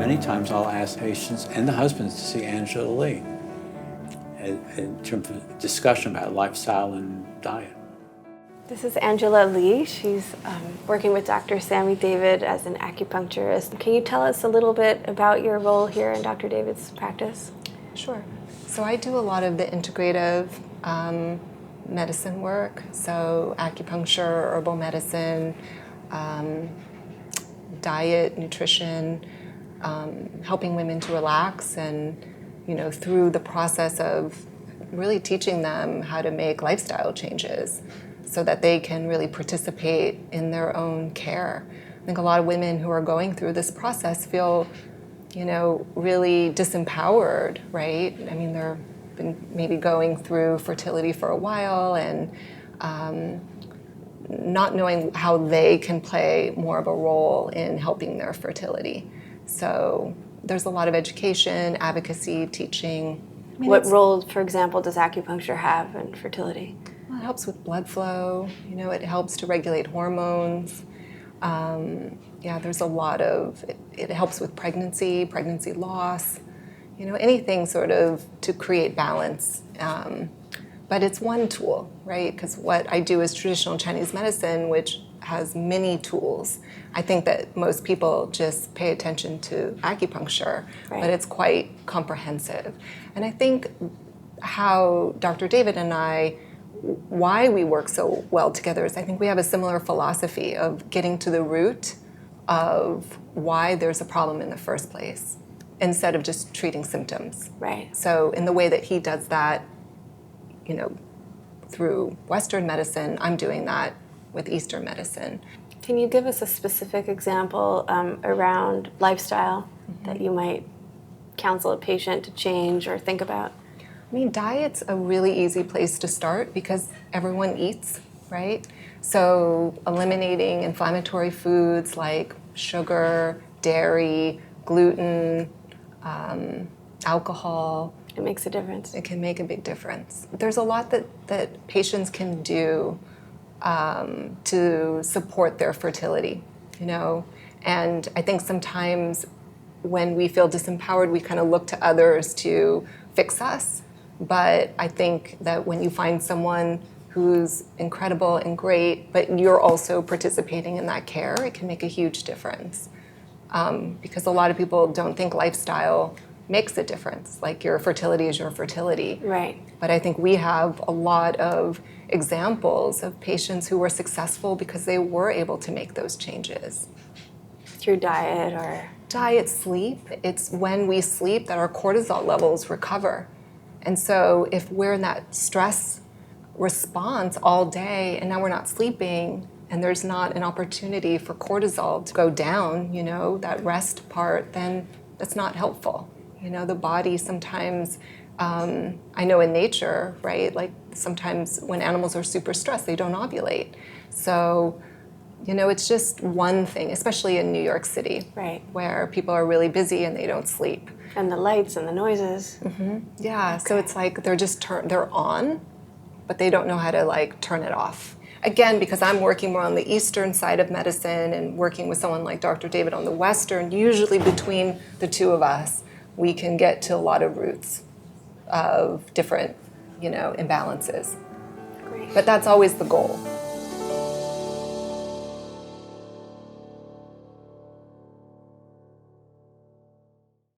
many times I'll ask patients and the husbands to see Angela Lee in terms of discussion about lifestyle and diet. This is Angela Lee. She's working with Dr. Sammy David as an acupuncturist. Can you tell us a little bit about your role here in Dr. David's practice? Sure. So I do a lot of the integrative medicine work, so acupuncture, herbal medicine, diet, nutrition, helping women to relax, and through the process of really teaching them how to make lifestyle changes so that they can really participate in their own care. I think a lot of women who are going through this process feel really disempowered, right? I mean, they've been maybe going through fertility for a while and not knowing how they can play more of a role in helping their fertility. So there's a lot of education, advocacy, teaching. What role, for example, does acupuncture have in fertility? Well, it helps with blood flow. It helps to regulate hormones. There's a lot of, it helps with pregnancy loss, anything sort of to create balance. But it's one tool, right? Because what I do is traditional Chinese medicine, which has many tools. I think that most people just pay attention to acupuncture, right, but it's quite comprehensive. And I think how Dr. David and I, why we work so well together is I think we have a similar philosophy of getting to the root of why there's a problem in the first place, instead of just treating symptoms. Right. So in the way that he does that, through Western medicine, I'm doing that with Eastern medicine. Can you give us a specific example around lifestyle that you might counsel a patient to change or think about? I mean, diet's a really easy place to start because everyone eats, right? So eliminating inflammatory foods like sugar, dairy, gluten, alcohol. It makes a difference. It can make a big difference. There's a lot that patients can do to support their fertility, And I think sometimes when we feel disempowered, we kind of look to others to fix us. But I think that when you find someone who's incredible and great, but you're also participating in that care, it can make a huge difference. Because a lot of people don't think lifestyle makes a difference. Like your fertility is your fertility. Right. But I think we have a lot of examples of patients who were successful because they were able to make those changes. Through diet or? Diet, sleep. It's when we sleep that our cortisol levels recover. And so if we're in that stress response all day and now we're not sleeping and there's not an opportunity for cortisol to go down, that rest part, then that's not helpful. The body sometimes, I know in nature, right? Like sometimes when animals are super stressed, they don't ovulate. So, it's just one thing, especially in New York City, right, where people are really busy and they don't sleep. And the lights and the noises. Mm-hmm. Yeah, okay. So it's like they're on, but they don't know how to turn it off. Again, because I'm working more on the Eastern side of medicine and working with someone like Dr. David on the Western, usually between the two of us, we can get to a lot of roots of different, imbalances. Great. But that's always the goal.